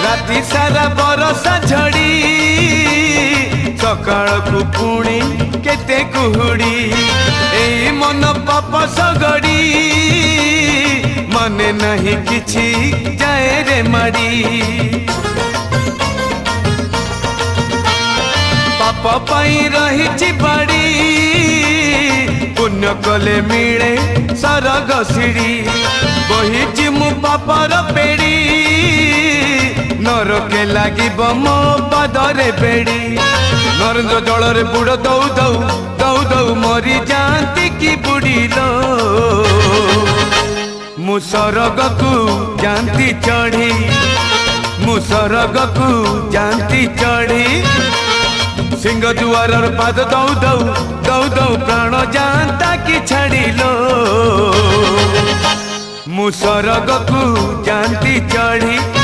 राति सारा बरसा झड़ी सकाळ को पुणी केते कुहुड़ी एई मन पाप सगड़ी मने नहीं किछि जाए रे माड़ी पाप पाई रही बाड़ी पुण्य कले मिले सरग सीढ़ी बही मु पापर पेड़ी नरके लगे मो पादरे बेड़ी नरेन्द्र जल बुड़ दौ दौ दौ दौ मरी जाती कि बुड़ीलो मु सरग को जानती चढ़ी मु सरग को जानती चढ़ी सिंह दुआर पाद दौ दौ दौ दौ प्राण जानता कि छाड़िलो मु सरग को जानती चढ़ी